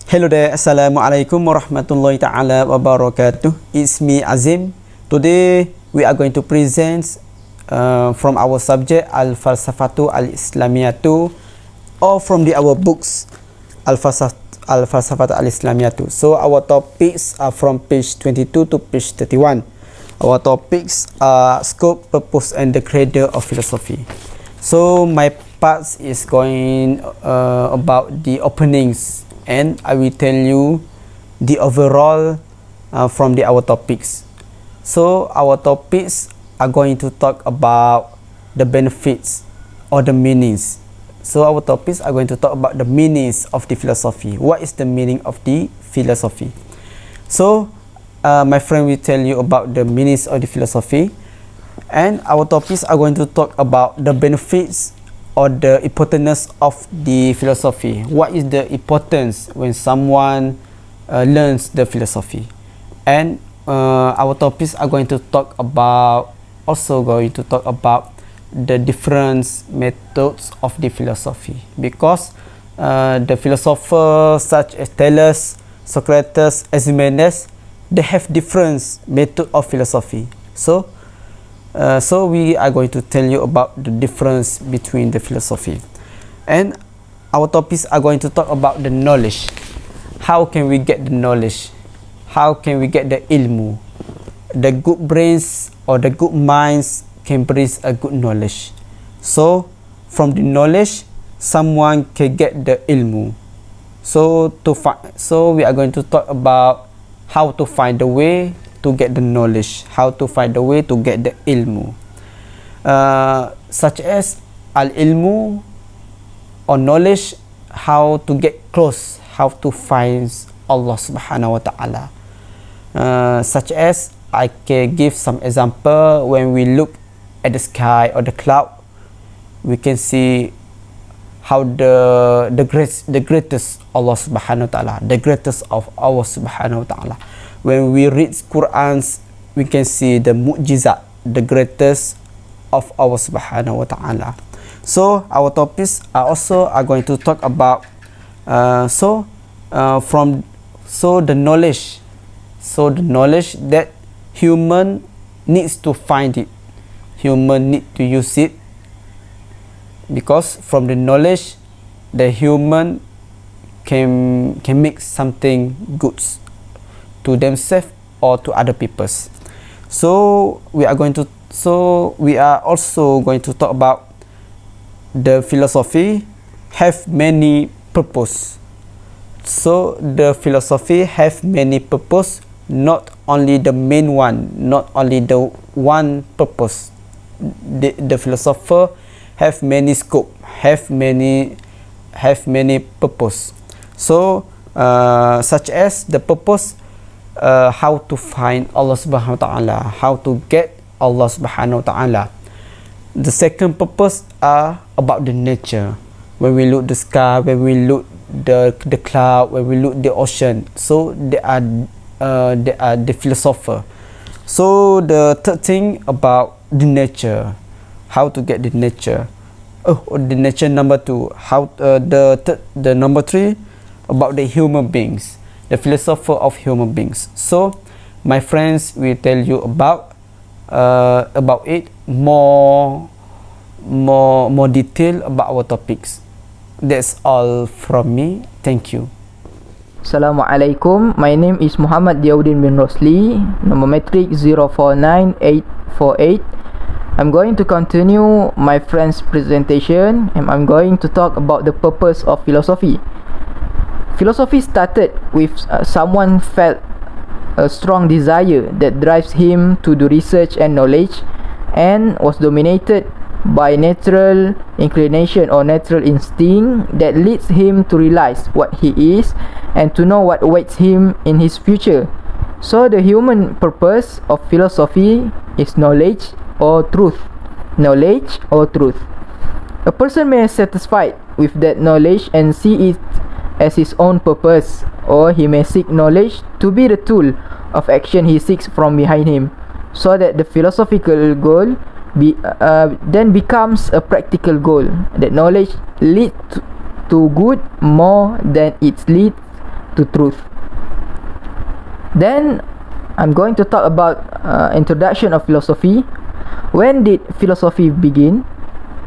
Hello there, Assalamualaikum warahmatullahi ta'ala wabarakatuh. It's me Adzim. Today we are going to present from our subject Al-Falsafatu Al-Islamiyatu, or from our books Al-Falsafatu Al-Islamiyatu. So our topics are from page 22 to page 31. Our topics are scope, purpose and the cradle of philosophy. So my parts is going about the openings, and I will tell you the overall from our topics. So our topics are going to talk about the benefits or the meanings. So our topics are going to talk about the meanings of the philosophy. What is the meaning of the philosophy? So my friend will tell you about the meanings of the philosophy, and our topics are going to talk about the benefits or the importance of the philosophy. What is the importance when someone learns the philosophy? And our topics are going to talk about the different methods of the philosophy, because the philosophers such as Thales, Socrates, Epimenides, they have different method of philosophy. So we are going to tell you about the difference between the philosophy, and our topics are going to talk about the knowledge. How can we get the knowledge? How can we get the ilmu? The good brains or the good minds can bring a good knowledge. So from the knowledge, someone can get the ilmu. So we are going to talk about how to find the way to get the knowledge, how to find the way to get the ilmu, such as al-ilmu or knowledge, how to get close, how to find Allah subhanahu wa ta'ala. Such as I can give some example. When we look at the sky or the cloud, we can see how the greatest Allah subhanahu wa ta'ala, the greatest of Allah subhanahu wa ta'ala. When we read Qur'ans, we can see the mu'jizat, the greatest of Allah subhanahu wa ta'ala. So our topics are going to talk about the knowledge. So the knowledge that human needs to find it, human need to use it, because from the knowledge the human can make something good to themselves or to other peoples. So we are also going to talk about the philosophy have many purpose. So the philosophy have many purpose, not only the main one, not only the one purpose. The philosopher have many scope, have many purpose. So such as the purpose, how to find Allah subhanahu wa ta'ala, how to get Allah subhanahu wa ta'ala. The second purpose are about the nature. When we look the sky, when we look the cloud, when we look the ocean, so they are the philosopher. So the third thing about the nature, how to get the nature. The nature number 2. How the number 3 about the human beings, the philosopher of human beings. So my friends will tell you about it more detail about our topics. That's all from me. Thank you. Assalamualaikum. My name is Dhiyauddin bin Rosli, number matric 049848. I'm going to continue my friend's presentation, and I'm going to talk about the purpose of philosophy. Philosophy started with someone felt a strong desire that drives him to do research and knowledge, and was dominated by natural inclination or natural instinct that leads him to realize what he is and to know what awaits him in his future. So the human purpose of philosophy is knowledge or truth. Knowledge or truth. A person may be satisfied with that knowledge and see it as his own purpose, or he may seek knowledge to be the tool of action he seeks from behind him, so that the philosophical goal then becomes a practical goal. That knowledge leads to good more than it leads to truth. Then I'm going to talk about introduction of philosophy. When did philosophy begin?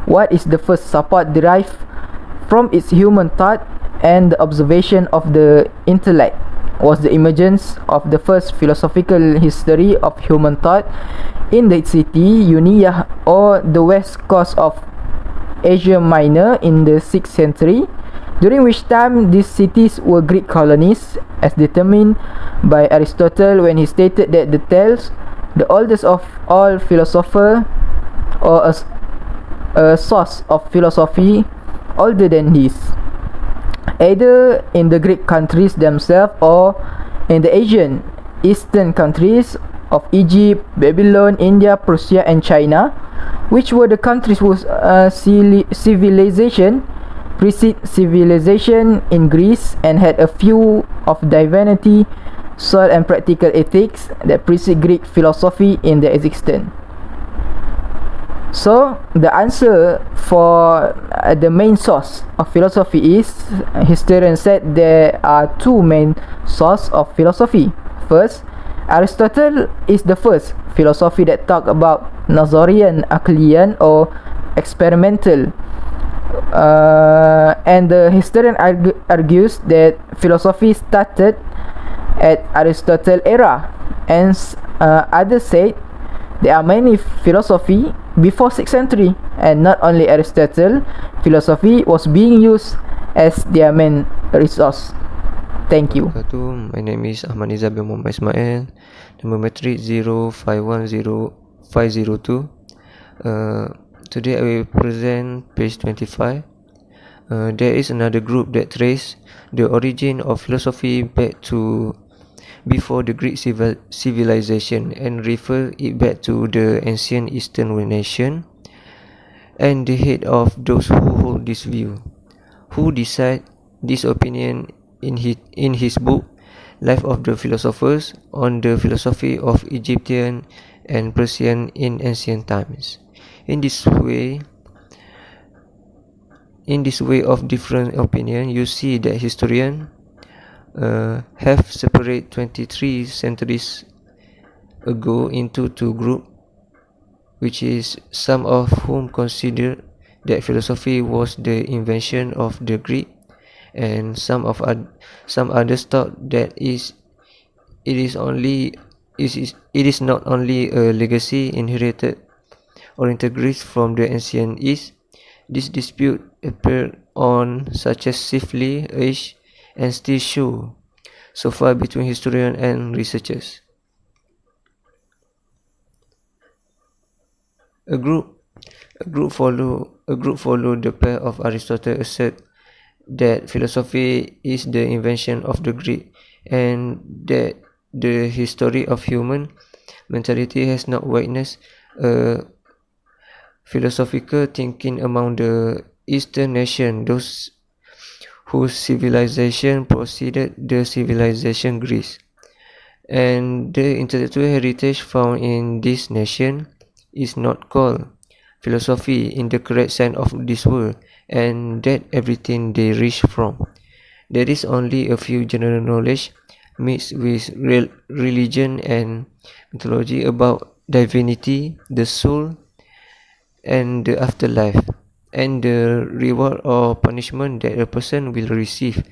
What is the first support derived from its human thought and the observation of the intellect? Was the emergence of the first philosophical history of human thought in the city Uniyah or the west coast of Asia Minor in the 6th century, during which time these cities were Greek colonies, as determined by Aristotle when he stated that the Thales, the oldest of all philosopher, or a source of philosophy older than this, either in the Greek countries themselves or in the Asian eastern countries of Egypt, Babylon, India, Persia and China, which were the countries whose civilization precede civilization in Greece and had a few of divinity, soul and practical ethics that precede Greek philosophy in their existence. So the answer for the main source of philosophy is, historians said there are two main sources of philosophy. First, Aristotle is the first philosophy that talk about Nazarian Aklian or experimental, and the historian argues that philosophy started at Aristotle era, and others said there are many philosophy before 6th century, and not only Aristotle, philosophy was being used as their main resource. Thank you. My name is AHMAD bin ISMAIL, number metric 0510502. Today I will present page 25. There is another group that trace the origin of philosophy back to before the Greek civilization and refer it back to the ancient Eastern nation, and the head of those who hold this view, who decide this opinion in his book Life of the Philosophers on the philosophy of Egyptian and Persian in ancient times. In this way of different opinion, you see that historians have separated 23 centuries ago into two groups, which is some of whom consider that philosophy was the invention of the Greek, and some others thought that it is not only a legacy inherited or integrated from the ancient East. This dispute appeared on such as swiftly age and still show so far between historians and researchers. A group follow the path of Aristotle, assert that philosophy is the invention of the Greek, and that the history of human mentality has not witnessed a philosophical thinking among the Eastern nation, those whose civilization preceded the civilization Greece, and the intellectual heritage found in this nation is not called philosophy in the correct sense of this word, and that everything they reach from, there is only a few general knowledge mixed with religion and mythology about divinity, the soul, and the afterlife, and the reward or punishment that a person will receive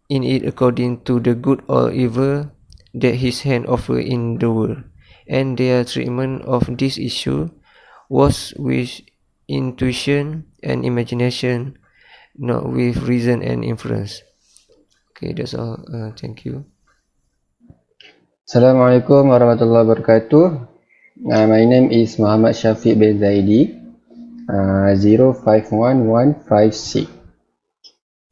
in it according to the good or evil that his hand offer in the world. And their treatment of this issue was with intuition and imagination, not with reason and inference. Okay, that's all. Thank you. Assalamualaikum warahmatullahi wabarakatuh. My name is Muhammad Shafiq bin Zaidi, 051156.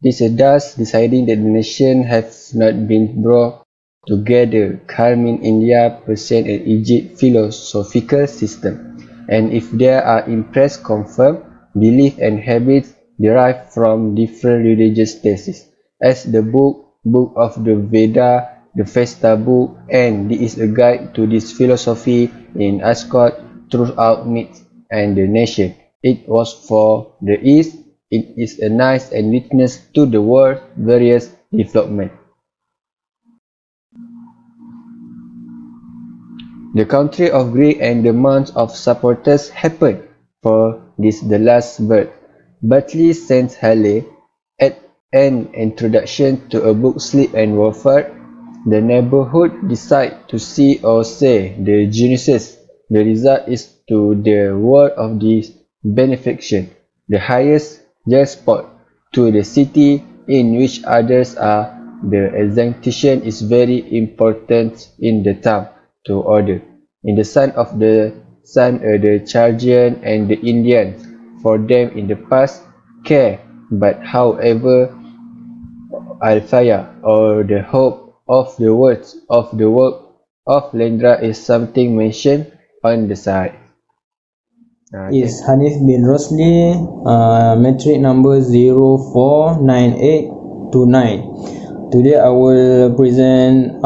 This is thus deciding that the nation have not been brought together, calming India, Persia and Egypt philosophical system, and if there are impressed confirmed belief and habits derived from different religious theses, as the book of the Veda, the Vesta book, and this is a guide to this philosophy in Ascot throughout myths and the nation. It was for the East. It is a nice and witness to the world various development. The country of Greek and the amount of supporters happened for this the last bird. Bartley sent Halley at an introduction to a book Sleep and Warfare. The neighborhood decide to see or say the Genesis. The result is to the word of this benefaction, the highest jackpot to the city in which others are. The exemption is very important in the town to order. In the son of the son the Chargian and the Indians, for them in the past care, but however Althea or the hope of the words of the work of Lendra is something mentioned on the side. Is Islamic bin Rosli, metric number 049829. Today I will present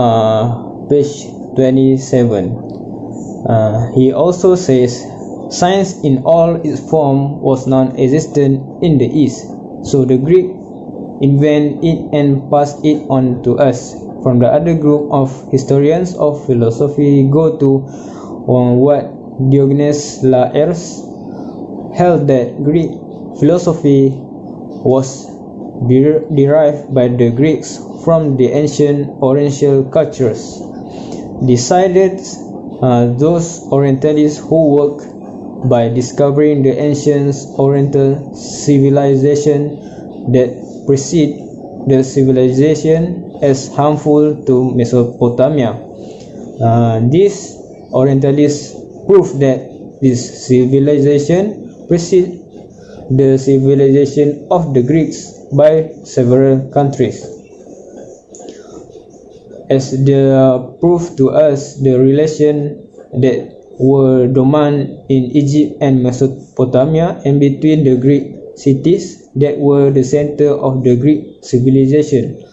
page 27. He also says, science in all its form was non-existent in the East, so the Greek invent it and pass it on to us. From the other group of historians of philosophy go to what Diogenes Laertius held, that Greek philosophy was derived by the Greeks from the ancient Oriental cultures. Decided those Orientalists who work by discovering the ancient Oriental civilization that precede the civilization as harmful to Mesopotamia. These Orientalists prove that this civilization precede the civilization of the Greeks by several countries. As they prove to us the relation that were dominant in Egypt and Mesopotamia and between the Greek cities that were the center of the Greek civilization.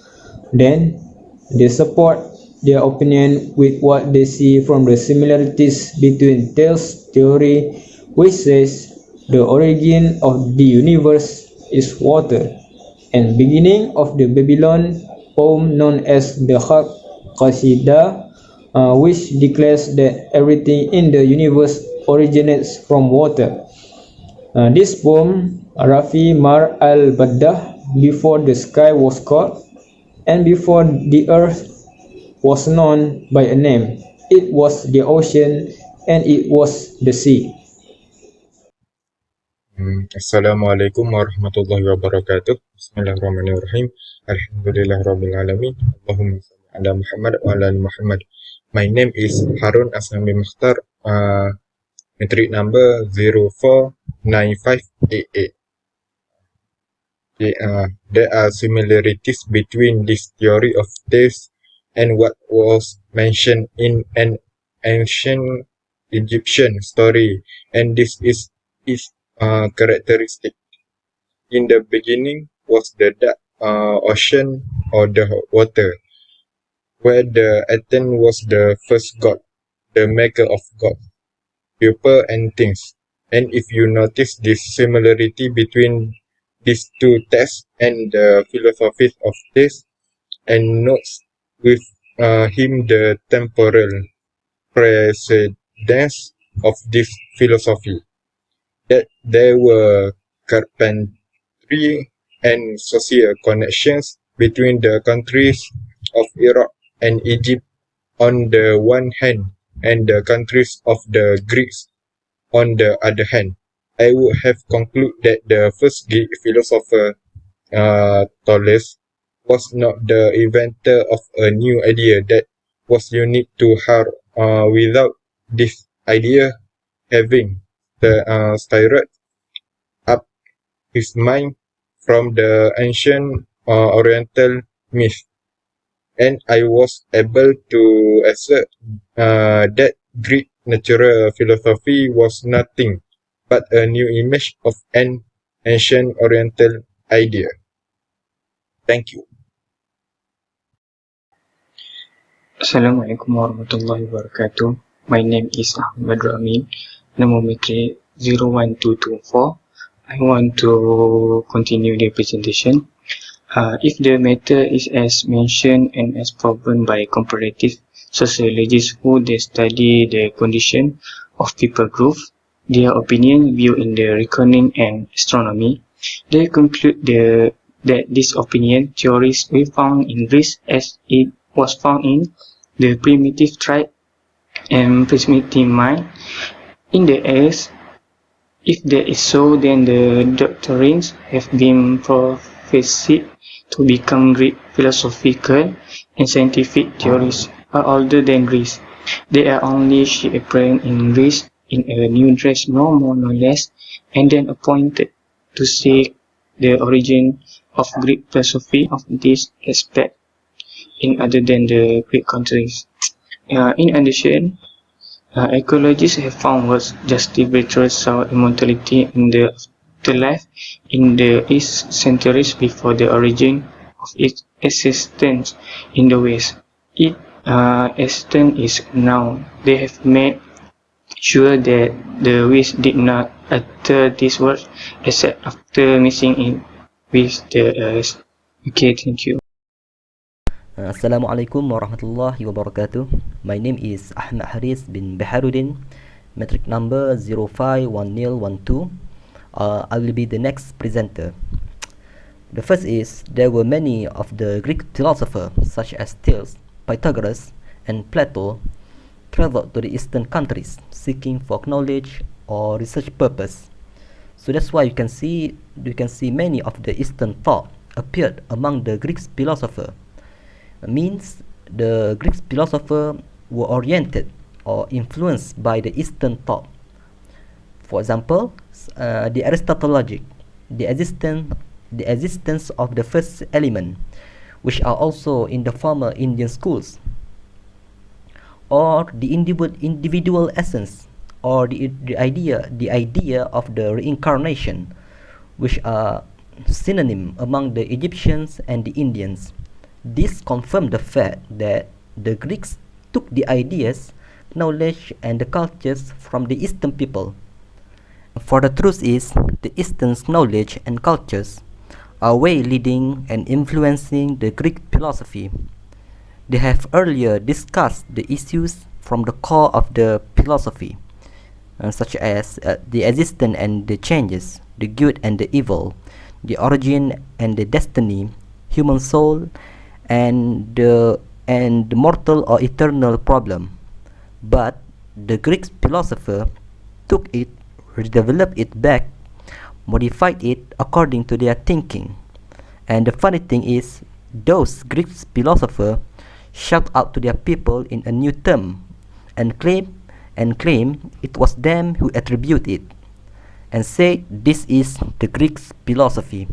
Then they support their opinion with what they see from the similarities between Thales' theory, which says the origin of the universe is water, and beginning of the Babylon poem known as the Qasida, which declares that everything in the universe originates from water. This poem, RAFI Mar al-Baddah, before the sky was called and before the earth was known by a name, it was the ocean and it was the sea. Assalamualaikum warahmatullahi wabarakatuh. Bismillahirrahmanirrahim. Alhamdulillahirabbil alamin. Allahumma shalli ala Muhammad wa ala ali Muhammad. My name is Harun Asnan bin MOKHTAR, metric number 049588. There are similarities between this theory of taste and what was mentioned in an ancient Egyptian story, and this is its characteristic. In the beginning was the dark ocean or the water, where the Aten was the first god, the maker of gods, people and things. And if you notice this similarity between these two texts and the philosophies of taste, and notes with him the temporal precedence of this philosophy, that there were carpentry and social connections between the countries of Iraq and Egypt on the one hand and the countries of the Greeks on the other hand. I would have concluded that the first Greek philosopher, Thales, was not the inventor of a new idea that was unique to her, without this idea having stirred up his mind from the ancient Oriental myth. And I was able to assert that Greek natural philosophy was nothing but a new image of an ancient Oriental idea. Thank you. Assalamualaikum warahmatullahi wabarakatuh. My name is AMIN, number metric 01224. I want to continue the presentation. If the matter is as mentioned and as proven by comparative sociologists who they study the condition of people group, their opinion, view in the reckoning and astronomy, they conclude that this opinion theories we found in Greece as it was found in the primitive tribe and primitive mind in the earth. If that is so, then the doctrines have been prophesied to become Greek philosophical and scientific theories are older than Greece. They are only she appearing in Greece in a new dress, no more no less, and then appointed to seek the origin of Greek philosophy of this aspect in other than the Greek countries. In addition, ecologists have found what justifies our immortality in the afterlife in the East centuries before the origin of its existence in the West. Its existence is now. They have made sure that the West did not utter these words except after mixing it with the Earth. Okay, thank you. Assalamualaikum warahmatullahi wabarakatuh. My name is AHMAD HAREEZ bin BAHARUDIN, metric number 051012. I will be the next presenter. The first is, there were many of the Greek philosophers such as Thales, Pythagoras, and Plato traveled to the eastern countries seeking for knowledge or research purpose. So that's why you can see many of the eastern thought appeared among the Greek philosophers. Means the Greek philosophers were oriented or influenced by the Eastern thought. For example, the Aristotelic, the existence of the first element, which are also in the former Indian schools, or the individual essence, or the idea of the reincarnation, which are synonym among the Egyptians and the Indians. This confirmed the fact that the Greeks took the ideas, knowledge, and the cultures from the Eastern people. For the truth is, the Eastern's knowledge and cultures are way leading and influencing the Greek philosophy. They have earlier discussed the issues from the core of the philosophy, such as the existence and the changes, the good and the evil, the origin and the destiny, human soul, and the mortal or eternal problem. But the Greek philosopher took it, redeveloped it back, modified it according to their thinking. And the funny thing is, those Greek philosophers shout out to their people in a new term and claim it was them who attribute it, and say this is the Greek philosophy.